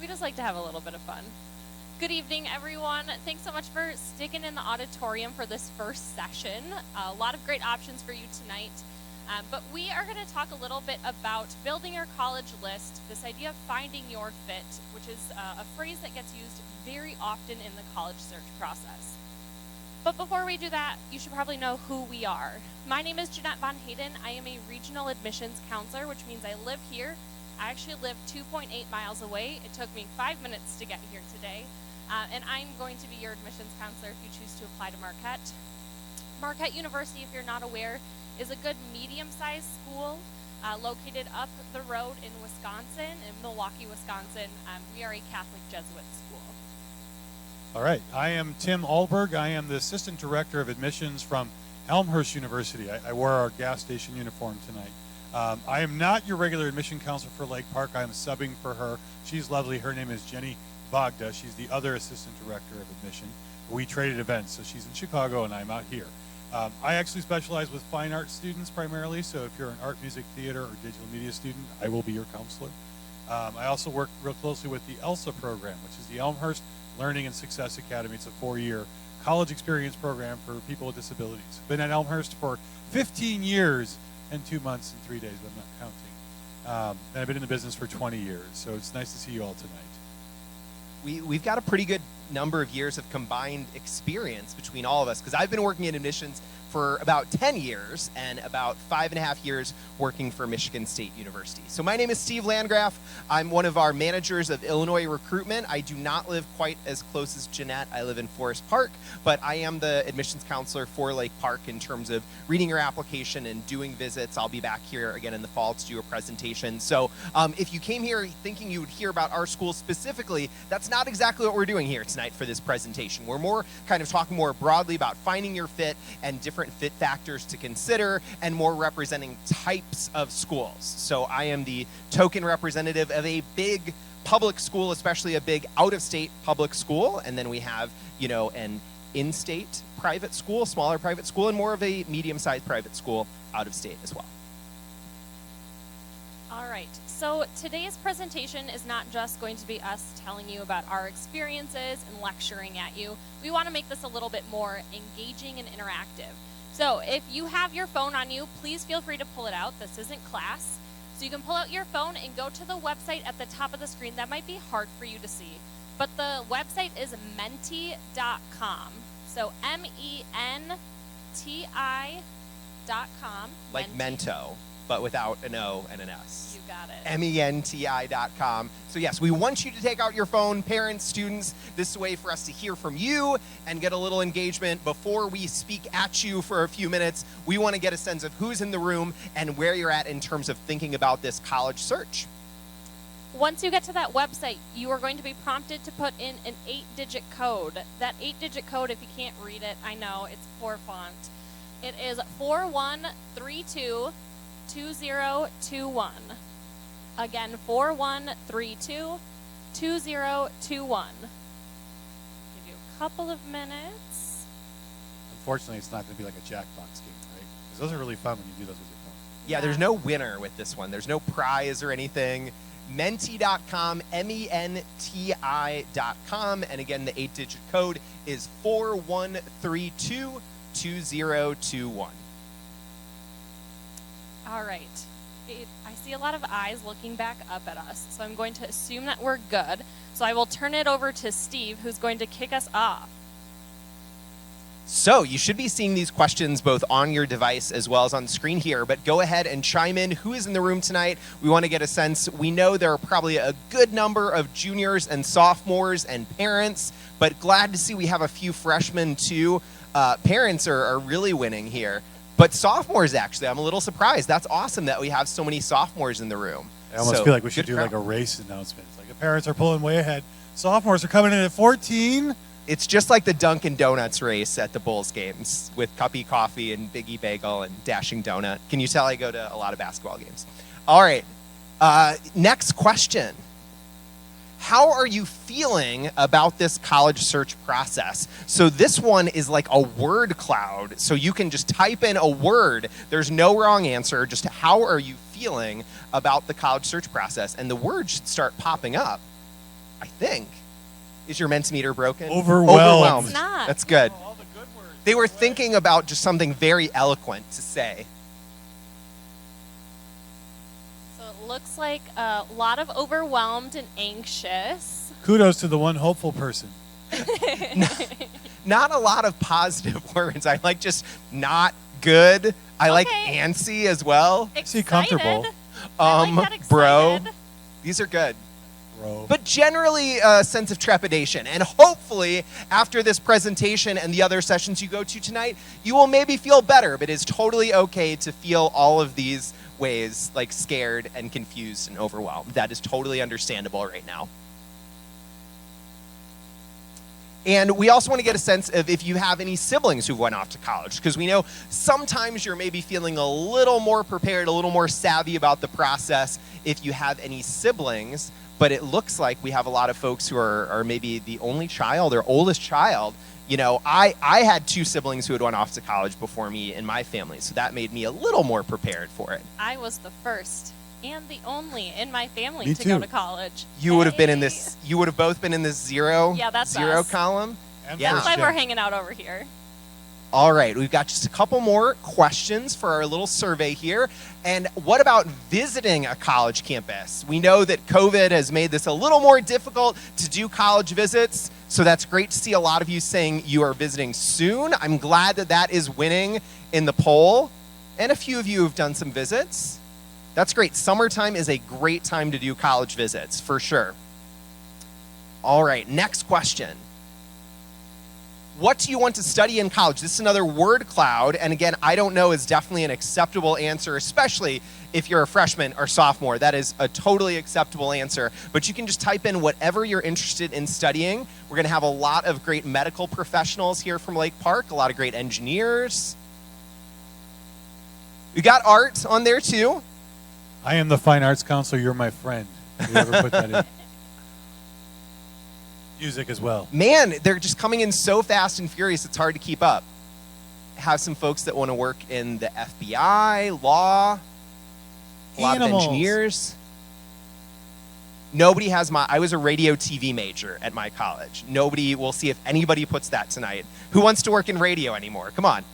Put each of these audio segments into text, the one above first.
We just like to have a little bit of fun. Good evening, everyone. Thanks so much for sticking in the auditorium for this first session. A lot of great options for you tonight. But we are going to talk a little bit about building your college list, this idea of finding your fit, which is a phrase that gets used very often in the college search process. But before we do that, you should probably know who we are. My name is Jeanette Von Hayden. I am a regional admissions counselor, which means I live here. I actually live 2.8 miles away. It took me 5 minutes to get here today. And I'm going to be your admissions counselor if you choose to apply to Marquette. Marquette University, if you're not aware, is a good medium-sized school located up the road in Wisconsin, in Milwaukee, Wisconsin. We are a Catholic Jesuit school. All right, I am Tim Alberg. I am the Assistant Director of Admissions from Elmhurst University. I wore our gas station uniform tonight. I am not your regular admission counselor for Lake Park. I am subbing for her. She's lovely. Her name is Jenny Bogda. She's the other Assistant Director of Admission. We traded events, so she's in Chicago and I'm out here. I actually specialize with fine art students primarily, so if you're an art, music, theater, or digital media student, I will be your counselor. I also work real closely with the ELSA program, which is the Elmhurst Learning and Success Academy. It's a 4-year college experience program for people with disabilities. Been at Elmhurst for 15 years and 2 months and 3 days, but I'm not counting. And I've been in the business for 20 years, so it's nice to see you all tonight. We've got a pretty good number of years of combined experience between all of us, because I've been working in admissions for about 10 years and about 5.5 years working for Michigan State University. So my name is Steve Landgraf. I'm one of our managers of Illinois recruitment. I do not live quite as close as Jeanette. I live in Forest Park, but I am the admissions counselor for Lake Park in terms of reading your application and doing visits. I'll be back here again in the fall to do a presentation. So if you came here thinking you would hear about our school specifically, that's not exactly what we're doing here tonight for this presentation. We're more kind of talking more broadly about finding your fit and different fit factors to consider, and more representing types of schools. So I am the token representative of a big public school, especially a big out-of-state public school, and then we have, you know, an in-state private school, smaller private school, and more of a medium-sized private school out of state as well. All right, so today's presentation is not just going to be us telling you about our experiences and lecturing at you. We want to make this a little bit more engaging and interactive. So if you have your phone on you, please feel free to pull it out. This isn't class. So you can pull out your phone and go to the website at the top of the screen. That might be hard for you to see, but the website is menti.com. So MENTI.com. Like Mento, but without an O and an S. You got it. MENTI.com. So yes, we want you to take out your phone, parents, students. This is a way for us to hear from you and get a little engagement. Before we speak at you for a few minutes, we want to get a sense of who's in the room and where you're at in terms of thinking about this college search. Once you get to that website, you are going to be prompted to put in an 8-digit code. That 8-digit code, if you can't read it, I know, it's poor font. It is 4132 2021. Again, 4132 2021. Give you a couple of minutes. Unfortunately, it's not going to be like a Jackbox game, right? Because those are really fun when you do those with your phone. Yeah, there's no winner with this one. There's no prize or anything. Menti.com, MENTI.com. And again, the 8-digit code is 4132 2021. All right. I see a lot of eyes looking back up at us, so I'm going to assume that we're good. So I will turn it over to Steve, who's going to kick us off. So you should be seeing these questions both on your device as well as on the screen here, but go ahead and chime in. Who is in the room tonight? We want to get a sense. We know there are probably a good number of juniors and sophomores and parents, but glad to see we have a few freshmen too. Parents are really winning here. But sophomores, actually, I'm a little surprised. That's awesome that we have so many sophomores in the room. I almost feel like we should do like a race announcement. It's like the parents are pulling way ahead. Sophomores are coming in at 14. It's just like the Dunkin' Donuts race at the Bulls games with Cuppy Coffee and Biggie Bagel and Dashing Donut. Can you tell I go to a lot of basketball games? All right. Next question. How are you feeling about this college search process? So this one is like a word cloud. So you can just type in a word. There's no wrong answer. Just how are you feeling about the college search process? And the words should start popping up. I think. Is your Mentimeter broken? Overwhelmed. It's not. That's good. All the good words. They were thinking about just something very eloquent to say. So it looks like a lot of overwhelmed and anxious. Kudos to the one hopeful person. Not a lot of positive words. I like just not good. I like Okay. antsy as well. See, comfortable. I like that Bro. excited. These are good. Bro. But generally a sense of trepidation. And hopefully after this presentation and the other sessions you go to tonight, you will maybe feel better. But it's totally okay to feel all of these ways, like scared and confused and overwhelmed. That is totally understandable right now. And we also want to get a sense of if you have any siblings who went off to college, because we know sometimes you're maybe feeling a little more prepared, a little more savvy about the process if you have any siblings. But it looks like we have a lot of folks who are maybe the only child or oldest child. You know, I had 2 siblings who had gone off to college before me in my family, so that made me a little more prepared for it. I was the first and the only in my family Me to go too. to college. You would have been in Hey. this. You would have both been in this zero. Yeah, that's zero us. column. And Yeah. That's first why we're gen. hanging out over here. All right, we've got just a couple more questions for our little survey here. And what about visiting a college campus? We know that COVID has made this a little more difficult to do college visits, so that's great to see a lot of you saying you are visiting soon. I'm glad that that is winning in the poll. And a few of you have done some visits. That's great. Summertime is a great time to do college visits, for sure. All right, next question. What do you want to study in college? This is another word cloud, and again, I don't know is definitely an acceptable answer, especially if you're a freshman or sophomore. That is a totally acceptable answer, but you can just type in whatever you're interested in studying. We're gonna have a lot of great medical professionals here from Lake Park, a lot of great engineers. We got art on there too. I am the fine arts counselor. You're my friend. Whoever put that in. Music as well. Man, they're just coming in so fast and furious, it's hard to keep up. Have some folks that want to work in the FBI, law, a lot of Animals. engineers. Nobody has I was a radio TV major at my college. Nobody, we'll see if anybody puts that tonight. Who wants to work in radio anymore? Come on.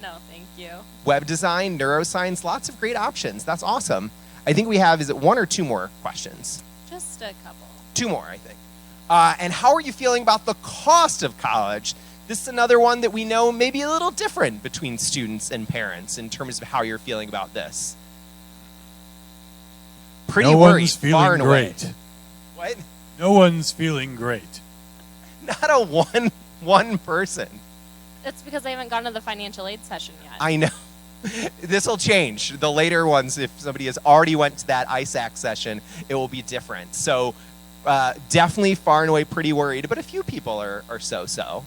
No, thank you. Web design, neuroscience, lots of great options. That's awesome. I think we have, is it 1 or 2 more questions? Just a couple. 2 more, I think. And how are you feeling about the cost of college? This is another one that we know may be a little different between students and parents in terms of how you're feeling about this. Pretty No worried, one's far feeling and away. great. What? No one's feeling great. Not a one person. It's because I haven't gone to the financial aid session yet. I know. This will change. The later ones, if somebody has already went to that ISAC session, it will be different. So definitely far and away pretty worried, but a few people are so-so.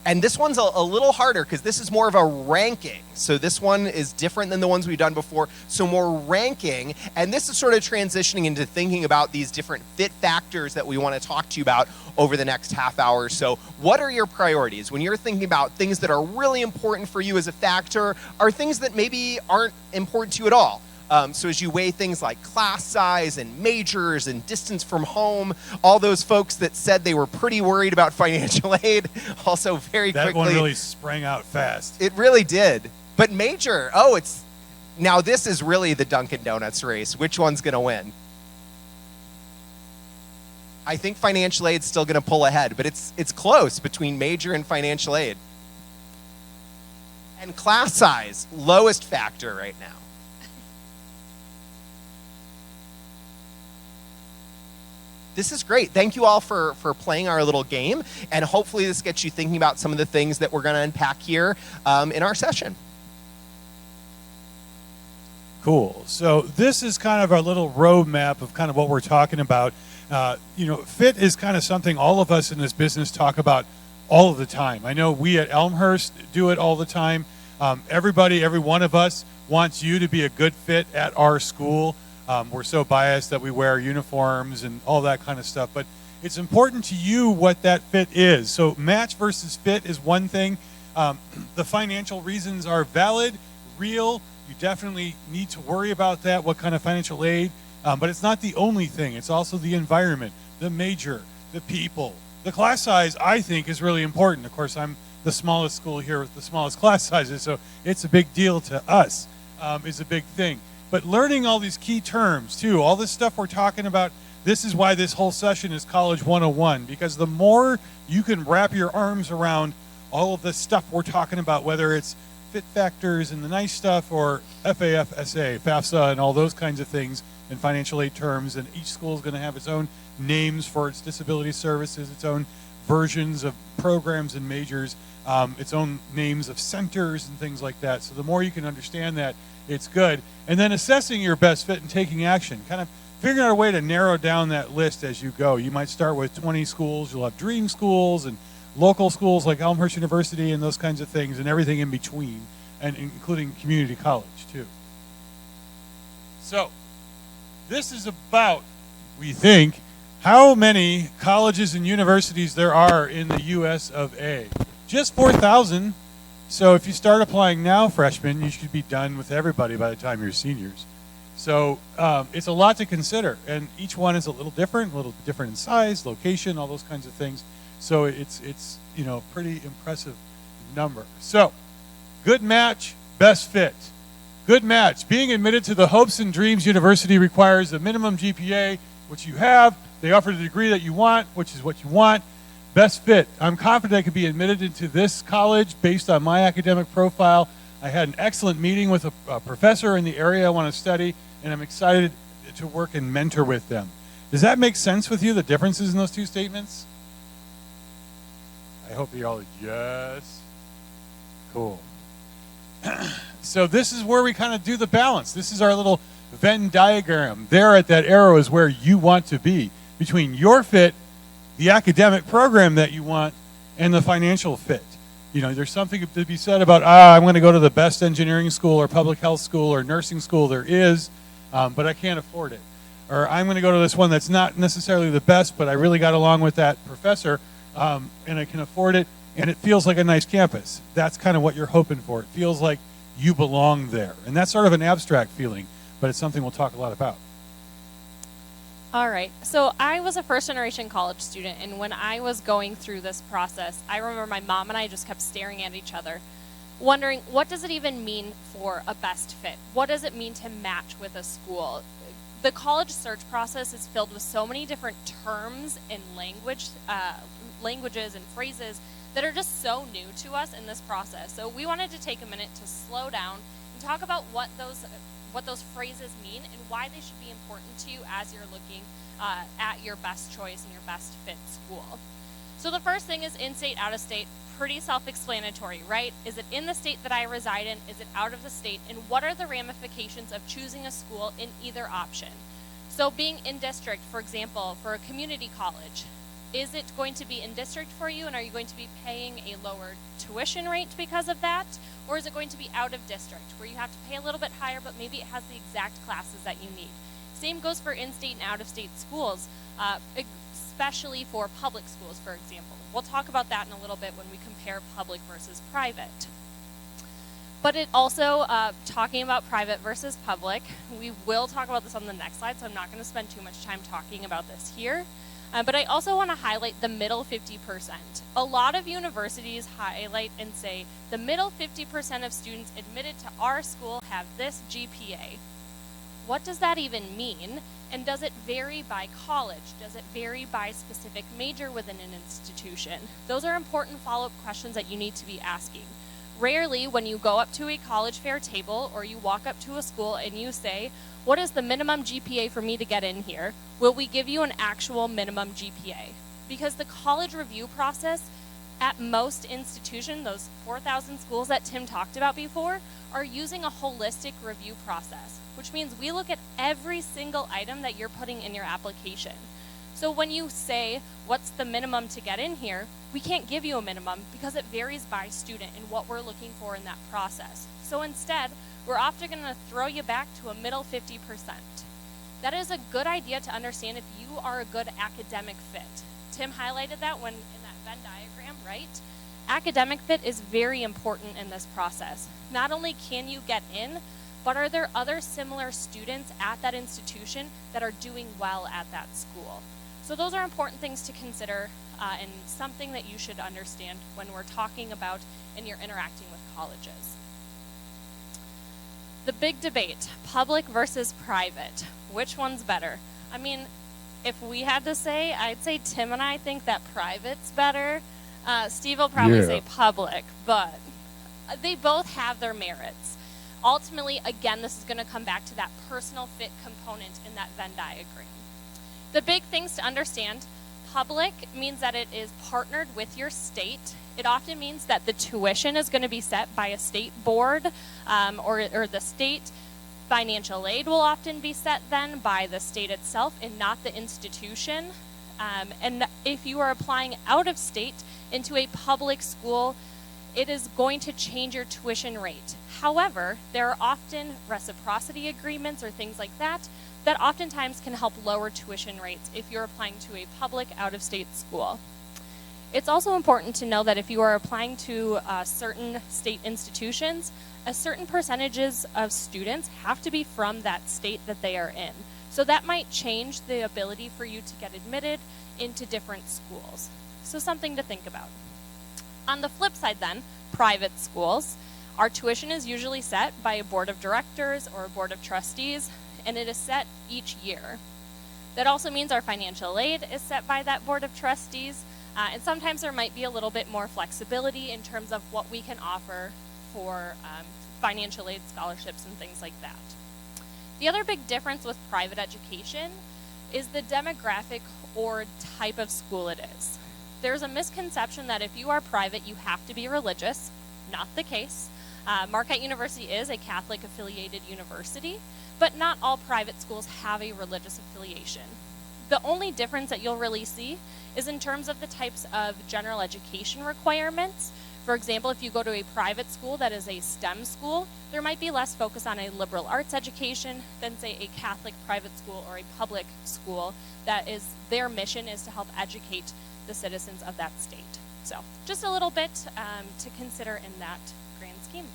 And this one's a little harder because this is more of a ranking. So this one is different than the ones we've done before. So more ranking. And this is sort of transitioning into thinking about these different fit factors that we want to talk to you about over the next half hour. So what are your priorities? When you're thinking about things that are really important for you as a factor, are things that maybe aren't important to you at all? So as you weigh things like class size and majors and distance from home, all those folks that said they were pretty worried about financial aid, also very That quickly. one really sprang out fast. It really did. But major, now this is really the Dunkin' Donuts race. Which one's going to win? I think financial aid's still going to pull ahead, but it's close between major and financial aid. And class size, lowest factor right now. This is great. Thank you all for playing our little game, and hopefully this gets you thinking about some of the things that we're going to unpack here in our session. Cool. So this is kind of our little roadmap of kind of what we're talking about. Fit is kind of something all of us in this business talk about all of the time. I know we at Elmhurst do it all the time. Everybody, every one of us wants you to be a good fit at our school. We're so biased that we wear uniforms and all that kind of stuff, but it's important to you what that fit is. So match versus fit is one thing. The financial reasons are valid, real. You definitely need to worry about that, what kind of financial aid But it's not the only thing. It's also the environment, the major, the people. The class size, I think, is really important. Of course, I'm the smallest school here with the smallest class sizes, so it's a big deal to us. Is a big thing. But learning all these key terms, too, all this stuff we're talking about, this is why this whole session is College 101, because the more you can wrap your arms around all of the stuff we're talking about, whether it's fit factors and the nice stuff, or FAFSA, FAFSA, and all those kinds of things, and financial aid terms, and each school is going to have its own names for its disability services, its own versions of programs and majors, its own names of centers and things like that. So the more you can understand that, it's good. And then assessing your best fit and taking action, kind of figuring out a way to narrow down that list as you go. You might start with 20 schools. You'll have dream schools and local schools like Elmhurst University and those kinds of things, and everything in between, and including community college too. So this is about, we think, how many colleges and universities there are in the US of A. Just 4,000. So if you start applying now, freshmen, you should be done with everybody by the time you're seniors. So it's a lot to consider, and each one is a little different in size, location, all those kinds of things. So it's pretty impressive number. So good match, best fit. Good match. Being admitted to the Hopes and Dreams University requires a minimum GPA, which you have. They offer the degree that you want, which is what you want. Best fit. I'm confident I could be admitted into this college based on my academic profile. I had an excellent meeting with a professor in the area I want to study, and I'm excited to work and mentor with them. Does that make sense with you, the differences in those two statements? I hope you're all yes. Cool. So this is where we kind of do the balance. This is our little Venn diagram. There at that arrow is where you want to be between your fit, the academic program that you want, and the financial fit. There's something to be said about, I'm going to go to the best engineering school or public health school or nursing school there is, but I can't afford it. Or I'm going to go to this one that's not necessarily the best, but I really got along with that professor, and I can afford it, and it feels like a nice campus. That's kind of what you're hoping for. It feels like you belong there. And that's sort of an abstract feeling, but it's something we'll talk a lot about. All right, so I was a first-generation college student, and when I was going through this process, I remember my mom and I just kept staring at each other, wondering, what does it even mean for a best fit? What does it mean to match with a school? The college search process is filled with so many different terms and languages and phrases that are just so new to us in this process. So we wanted to take a minute to slow down and talk about what those phrases mean and why they should be important to you as you're looking at your best choice and your best fit school. So the first thing is in-state, out-of-state. Pretty self-explanatory, right? Is it in the state that I reside in? Is it out of the state? And what are the ramifications of choosing a school in either option? So being in district, for example, for a community college, is it going to be in district for you, and are you going to be paying a lower tuition rate because of that? Or is it going to be out of district, where you have to pay a little bit higher, but maybe it has the exact classes that you need? Same goes for in-state and out-of-state schools, especially for public schools, for example. We'll talk about that in a little bit when we compare public versus private. But it also, talking about private versus public, we will talk about this on the next slide, so I'm not going to spend too much time talking about this here. But I also want to highlight the middle 50%. A lot of universities highlight and say the middle 50% of students admitted to our school have this GPA. What does that even mean? And does it vary by college? Does it vary by specific major within an institution? Those are important follow-up questions that you need to be asking. Rarely, when you go up to a college fair table or you walk up to a school and you say, what is the minimum GPA for me to get in here? Will we give you an actual minimum GPA? Because the college review process at most institutions, those 4,000 schools that Tim talked about before, are using a holistic review process, which means we look at every single item that you're putting in your application. So when you say, what's the minimum to get in here, we can't give you a minimum because it varies by student and what we're looking for in that process. So instead, we're often going to throw you back to a middle 50%. That is a good idea to understand if you are a good academic fit. Tim highlighted that in that Venn diagram, right? Academic fit is very important in this process. Not only can you get in, but are there other similar students at that institution that are doing well at that school? So those are important things to consider and something that you should understand when we're talking about and you're interacting with colleges. The big debate, public versus private. Which one's better? I mean, if we had to say, I'd say Tim and I think that private's better. Steve will probably say public, but they both have their merits. Ultimately, again, this is going to come back to that personal fit component in that Venn diagram. The big things to understand, public means that it is partnered with your state. It often means that the tuition is going to be set by a state board or the state. Financial aid will often be set then by the state itself and not the institution. And if you are applying out of state into a public school, it is going to change your tuition rate. However, there are often reciprocity agreements or things like that that oftentimes can help lower tuition rates if you're applying to a public out-of-state school. It's also important to know that if you are applying to certain state institutions, a certain percentages of students have to be from that state that they are in. So that might change the ability for you to get admitted into different schools. So something to think about. On the flip side then, private schools, our tuition is usually set by a board of directors or a board of trustees, and it is set each year. That also means our financial aid is set by that board of trustees, and sometimes there might be a little bit more flexibility in terms of what we can offer for financial aid scholarships and things like that. The other big difference with private education is the demographic or type of school it is. There's a misconception that if you are private, you have to be religious. Not the case. Marquette University is a Catholic affiliated university, but not all private schools have a religious affiliation. The only difference that you'll really see is in terms of the types of general education requirements. For example, if you go to a private school that is a STEM school, there might be less focus on a liberal arts education than, say, a Catholic private school or a public school that is, their mission is to help educate the citizens of that state. So just a little bit to consider in that grand scheme.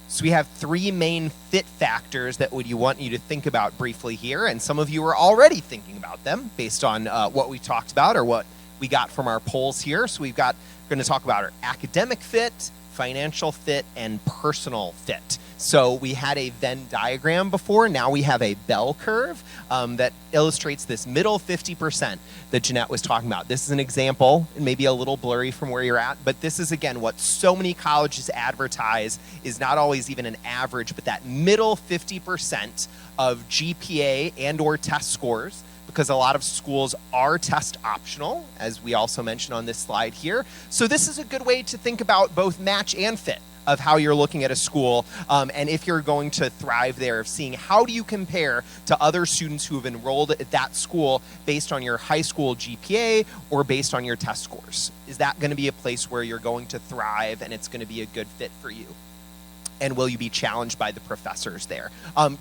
So we have three main fit factors that we want you to think about briefly here, and some of you are already thinking about them based on what we talked about or what we got from our polls here. So we're going to talk about our academic fit, financial fit, and personal fit. So we had a Venn diagram before. Now we have a bell curve that illustrates this middle 50% that Jeanette was talking about. This is an example, and maybe a little blurry from where you're at, but this is, again, what so many colleges advertise is not always even an average, but that middle 50% of GPA and or test scores, because a lot of schools are test optional, as we also mentioned on this slide here. So this is a good way to think about both match and fit of how you're looking at a school, and if you're going to thrive there, of seeing how do you compare to other students who have enrolled at that school based on your high school GPA or based on your test scores. Is that going to be a place where you're going to thrive and it's going to be a good fit for you? And will you be challenged by the professors there?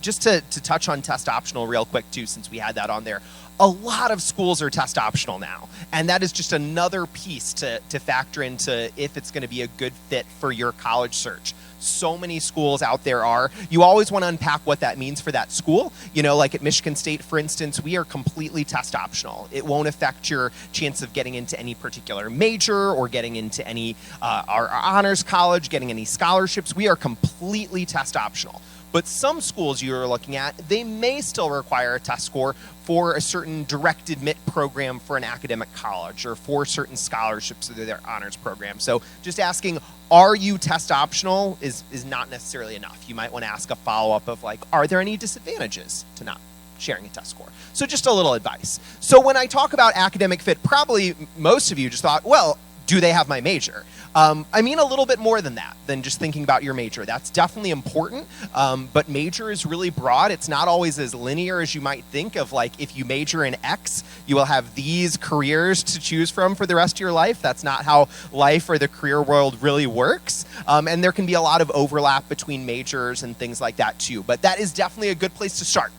Just to touch on test optional real quick too, since we had that on there. A lot of schools are test optional now, and that is just another piece to factor into if it's going to be a good fit for your college search. So many schools out there are. You always want to unpack what that means for that school. You know, like at Michigan State, for instance, we are completely test optional. It won't affect your chance of getting into any particular major or getting into any our honors college, getting any scholarships. We are completely test optional. But some schools you're looking at, they may still require a test score for a certain direct admit program for an academic college or for certain scholarships or their honors program. So just asking, are you test optional is not necessarily enough. You might want to ask a follow-up of like, are there any disadvantages to not sharing a test score? So just a little advice. So when I talk about academic fit, probably most of you just thought, well, do they have my major? I mean a little bit more than that, than just thinking about your major. That's definitely important, but major is really broad. It's not always as linear as you might think of, like, if you major in X, you will have these careers to choose from for the rest of your life. That's not how life or the career world really works, and there can be a lot of overlap between majors and things like that too, but that is definitely a good place to start.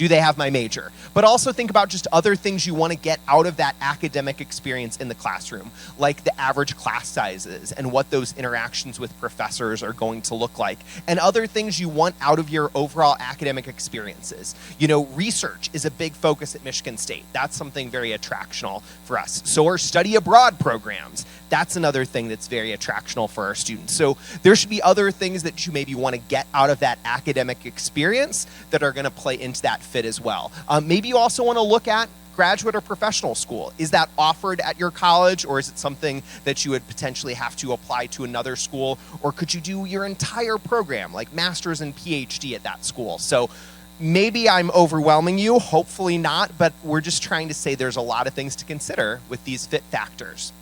Do they have my major? But also think about just other things you want to get out of that academic experience in the classroom, like the average class sizes and what those interactions with professors are going to look like, and other things you want out of your overall academic experiences. You know, research is a big focus at Michigan State. That's something very attractional for us. So are study abroad programs. That's another thing that's very attractional for our students. So there should be other things that you maybe want to get out of that academic experience that are going to play into that fit as well. Maybe you also want to look at graduate or professional school. Is that offered at your college, or is it something that you would potentially have to apply to another school? Or could you do your entire program, like master's and PhD at that school? So maybe I'm overwhelming you, hopefully not, but we're just trying to say there's a lot of things to consider with these fit factors.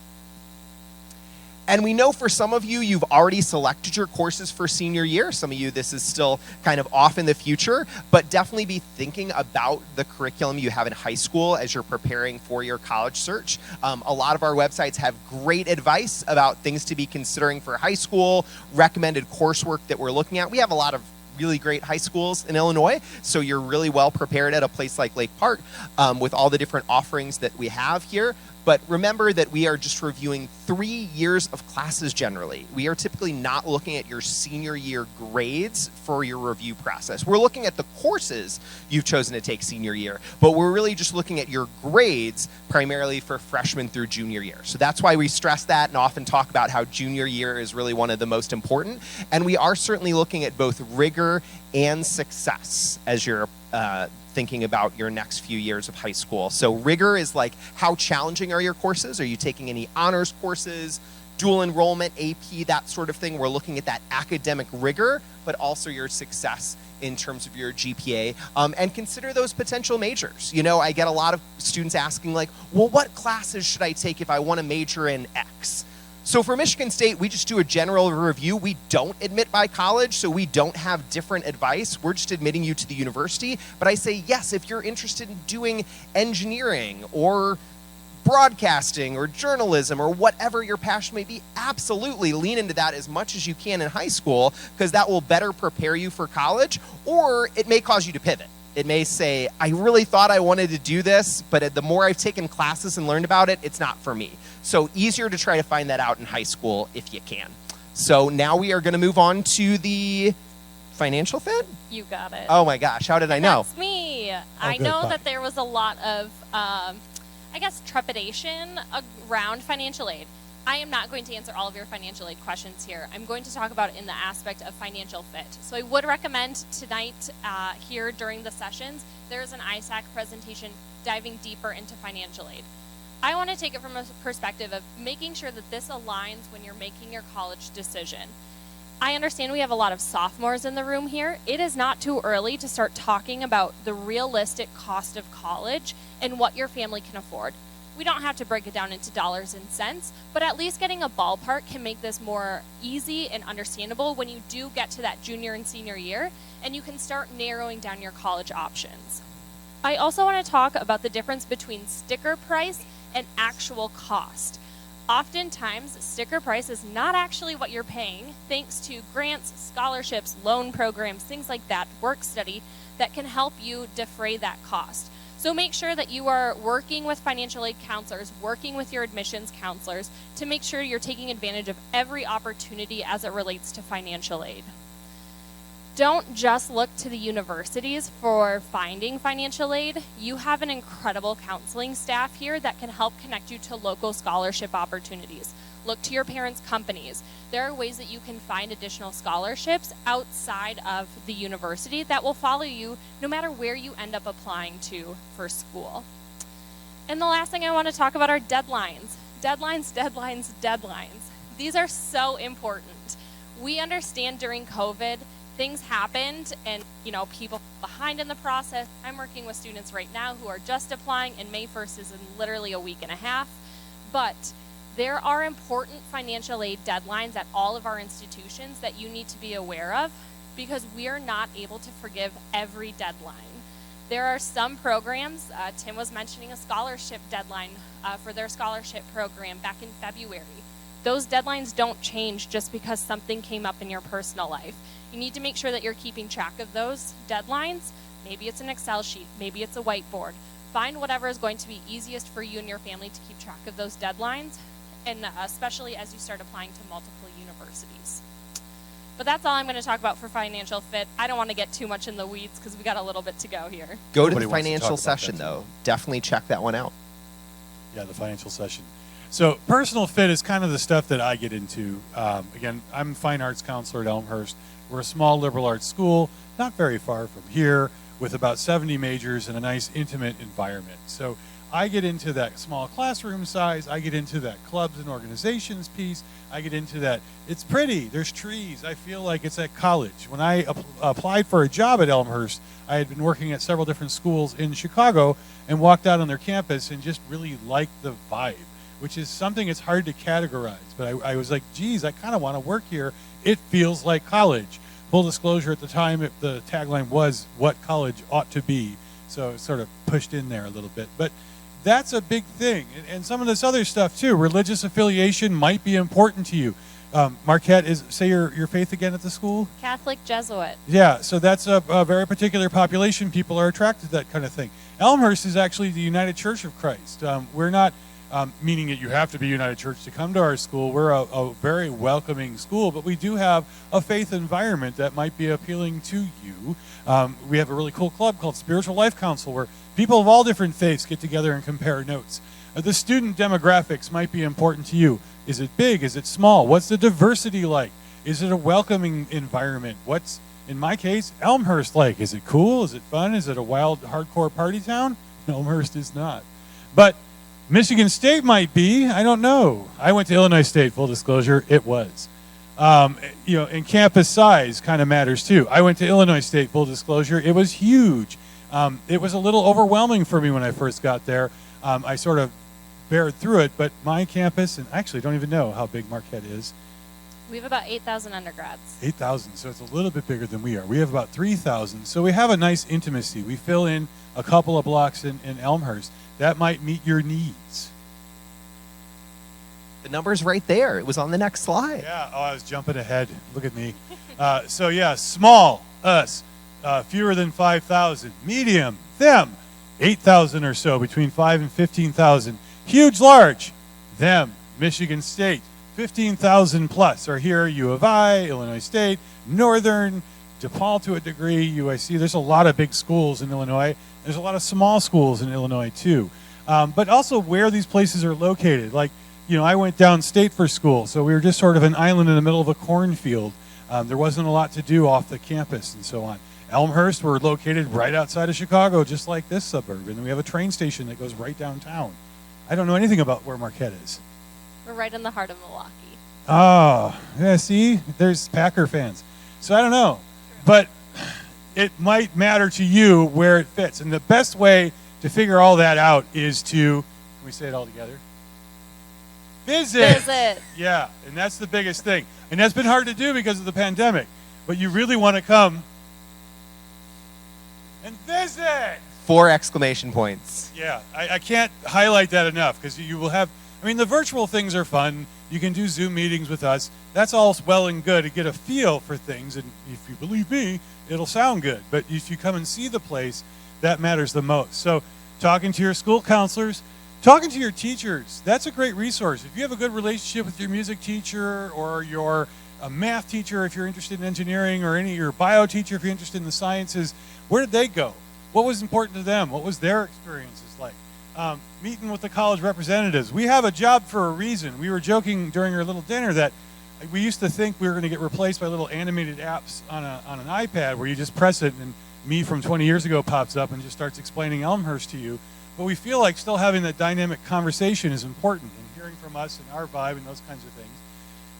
And we know for some of you, you've already selected your courses for senior year. Some of you, this is still kind of off in the future, but definitely be thinking about the curriculum you have in high school as you're preparing for your college search. A lot of our websites have great advice about things to be considering for high school, recommended coursework that we're looking at. We have a lot of really great high schools in Illinois, so you're really well prepared at a place like Lake Park with all the different offerings that we have here. But remember that we are just reviewing 3 years of classes generally. We are typically not looking at your senior year grades for your review process. We're looking at the courses you've chosen to take senior year, but we're really just looking at your grades primarily for freshman through junior year. So that's why we stress that and often talk about how junior year is really one of the most important. And we are certainly looking at both rigor and success as you're thinking about your next few years of high school. So rigor is like, how challenging are your courses? Are you taking any honors courses, dual enrollment, AP, that sort of thing? We're looking at that academic rigor, but also your success in terms of your GPA, and consider those potential majors. You know, I get a lot of students asking like, well, what classes should I take if I want to major in X? So for Michigan State, we just do a general review. We don't admit by college, so we don't have different advice. We're just admitting you to the university. But I say, yes, if you're interested in doing engineering or broadcasting or journalism or whatever your passion may be, absolutely lean into that as much as you can in high school, because that will better prepare you for college, or it may cause you to pivot. It may say, I really thought I wanted to do this, but the more I've taken classes and learned about it, it's not for me. So easier to try to find that out in high school if you can. So now we are going to move on to the financial fit. You got it. Oh my gosh, how did I know? That's me. Oh, I good, know fine. that there was a lot of, I guess, trepidation around financial aid. I am not going to answer all of your financial aid questions here. I'm going to talk about it in the aspect of financial fit. So I would recommend tonight here during the sessions, there's an ISAC presentation diving deeper into financial aid. I want to take it from a perspective of making sure that this aligns when you're making your college decision. I understand we have a lot of sophomores in the room here. It is not too early to start talking about the realistic cost of college and what your family can afford. We don't have to break it down into dollars and cents, but at least getting a ballpark can make this more easy and understandable when you do get to that junior and senior year, and you can start narrowing down your college options. I also want to talk about the difference between sticker price and actual cost. Oftentimes, sticker price is not actually what you're paying, thanks to grants, scholarships, loan programs, things like that, work study, that can help you defray that cost. So make sure that you are working with financial aid counselors, working with your admissions counselors to make sure you're taking advantage of every opportunity as it relates to financial aid. Don't just look to the universities for finding financial aid. You have an incredible counseling staff here that can help connect you to local scholarship opportunities. Look to your parents' companies. There are ways that you can find additional scholarships outside of the university that will follow you no matter where you end up applying to for school. And the last thing I want to talk about are deadlines. Deadlines, deadlines, deadlines. These are so important. We understand during COVID, things happened and, people behind in the process. I'm working with students right now who are just applying, and May 1st is in literally a week and a half. But there are important financial aid deadlines at all of our institutions that you need to be aware of, because we are not able to forgive every deadline. There are some programs, Tim was mentioning a scholarship deadline for their scholarship program back in February. Those deadlines don't change just because something came up in your personal life. You need to make sure that you're keeping track of those deadlines, Maybe it's an Excel sheet, maybe it's a whiteboard. Find whatever is going to be easiest for you and your family to keep track of those deadlines, and especially as you start applying to multiple universities. But that's all I'm going to talk about for financial fit. I don't want to get too much in the weeds because we got a little bit to go here. Go to Nobody the wants to financial talk about session, that though. Definitely check that one out. Yeah, the financial session. So personal fit is kind of the stuff that I get into. Again, I'm a fine arts counselor at Elmhurst. We're a small liberal arts school, not very far from here, with about 70 majors and a nice intimate environment. So I get into that small classroom size. I get into that clubs and organizations piece. I get into that, it's pretty, there's trees. I feel like it's at college. When I applied for a job at Elmhurst, I had been working at several different schools in Chicago and walked out on their campus and just really liked the vibe, which is something it's hard to categorize. But I was like, geez, I kind of want to work here. It feels like college. Full disclosure, at the time, the tagline was what college ought to be. So it sort of pushed in there a little bit. But that's a big thing. And some of this other stuff, too. Religious affiliation might be important to you. Marquette, say your faith again at the school? Catholic Jesuit. Yeah, so that's a very particular population. People are attracted to that kind of thing. Elmhurst is actually the United Church of Christ. We're not meaning that you have to be United Church to come to our school. We're a very welcoming school, but we do have a faith environment that might be appealing to you. We have a really cool club called Spiritual Life Council where people of all different faiths get together and compare notes. The student demographics might be important to you. Is it big? Is it small? What's the diversity like? Is it a welcoming environment? What's, in my case, Elmhurst like? Is it cool? Is it fun? Is it a wild, hardcore party town? Elmhurst is not. But Michigan State might be. I don't know. I went to Illinois State, full disclosure. It was. And campus size kind of matters too. I went to Illinois State, full disclosure. It was huge. It was a little overwhelming for me when I first got there. I sort of bared through it, but my campus, and actually don't even know how big Marquette is. We have about 8,000 undergrads. 8,000, so it's a little bit bigger than we are. We have about 3,000, so we have a nice intimacy. We fill in a couple of blocks in Elmhurst. That might meet your needs. The number's right there. It was on the next slide. Yeah, I was jumping ahead. Look at me. So yeah, small, us, fewer than 5,000. Medium, them, 8,000 or so, between 5 and 15,000. Huge, large, them, Michigan State, 15,000 plus are here, U of I, Illinois State, Northern, DePaul to a degree, UIC. There's a lot of big schools in Illinois. There's a lot of small schools in Illinois too. But also where these places are located. Like, I went downstate for school, so we were just sort of an island in the middle of a cornfield. There wasn't a lot to do off the campus and so on. Elmhurst, we're located right outside of Chicago, just like this suburb. And we have a train station that goes right downtown. I don't know anything about where Marquette is. We're right in the heart of Milwaukee. Oh, yeah, see? There's Packer fans. So I don't know. But it might matter to you where it fits. And the best way to figure all that out is to, can we say it all together? Visit. Yeah, and that's the biggest thing. And that's been hard to do because of the pandemic. But you really want to come and visit. 4 exclamation points. Yeah, I can't highlight that enough because you will have, the virtual things are fun. You can do Zoom meetings with us. That's all well and good to get a feel for things. And if you believe me, it'll sound good. But if you come and see the place, that matters the most. So talking to your school counselors, talking to your teachers, that's a great resource. If you have a good relationship with your music teacher or your math teacher, if you're interested in engineering, or your bio teacher, if you're interested in the sciences, where did they go? What was important to them? What was their experiences like? Meeting with the college representatives. We have a job for a reason. We were joking during our little dinner that we used to think we were going to get replaced by little animated apps on an iPad where you just press it and me from 20 years ago pops up and just starts explaining Elmhurst to you. But we feel like still having that dynamic conversation is important, and hearing from us and our vibe and those kinds of things.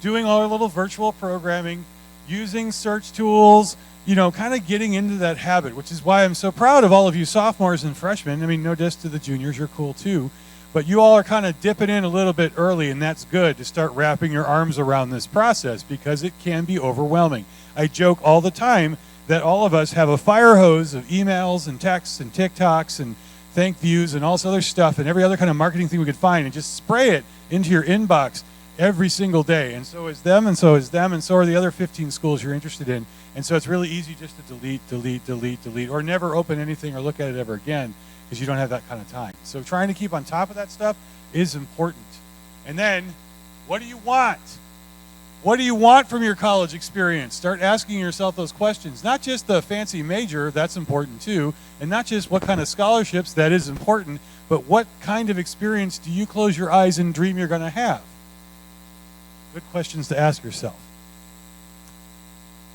Doing all our little virtual programming, using search tools, kind of getting into that habit, which is why I'm so proud of all of you sophomores and freshmen. No diss to the juniors, you're cool too. But you all are kind of dipping in a little bit early, and that's good to start wrapping your arms around this process because it can be overwhelming. I joke all the time that all of us have a fire hose of emails and texts and TikToks and thank views and all this other stuff and every other kind of marketing thing we could find and just spray it into your inbox. every single day. And so is them, and so is them, and so are the other 15 schools you're interested in. And so it's really easy just to delete, or never open anything or look at it ever again because you don't have that kind of time. So trying to keep on top of that stuff is important. And then, what do you want? What do you want from your college experience? Start asking yourself those questions. Not just the fancy major, that's important too, and not just what kind of scholarships, that is important, but what kind of experience do you close your eyes and dream you're going to have? Good questions to ask yourself.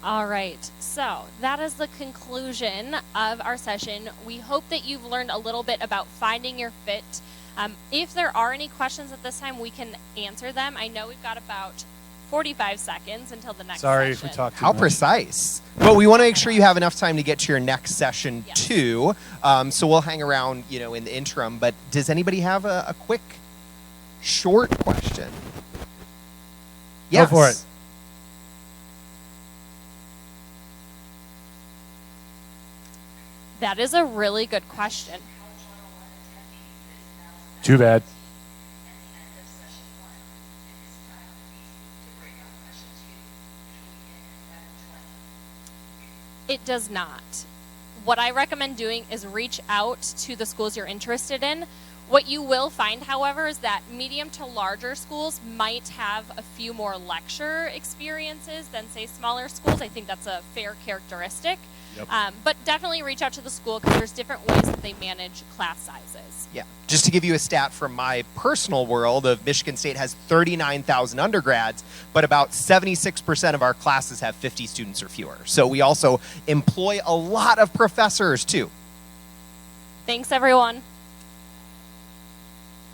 All right, so that is the conclusion of our session. We hope that you've learned a little bit about finding your fit. If there are any questions at this time, we can answer them. I know we've got about 45 seconds until the next Sorry session. if we talked too How much. precise. Well, we want to make sure you have enough time to get to your next session Yes. too. So we'll hang around, in the interim. But does anybody have a quick, short question? Yes. Go for it. That is a really good question. Too bad. It does not. What I recommend doing is reach out to the schools you're interested in. What you will find, however, is that medium to larger schools might have a few more lecture experiences than, say, smaller schools. I think that's a fair characteristic. Yep. But definitely reach out to the school because there's different ways that they manage class sizes. Yeah. Just to give you a stat from my personal world of Michigan State has 39,000 undergrads, but about 76% of our classes have 50 students or fewer. So we also employ a lot of professors too. Thanks, everyone.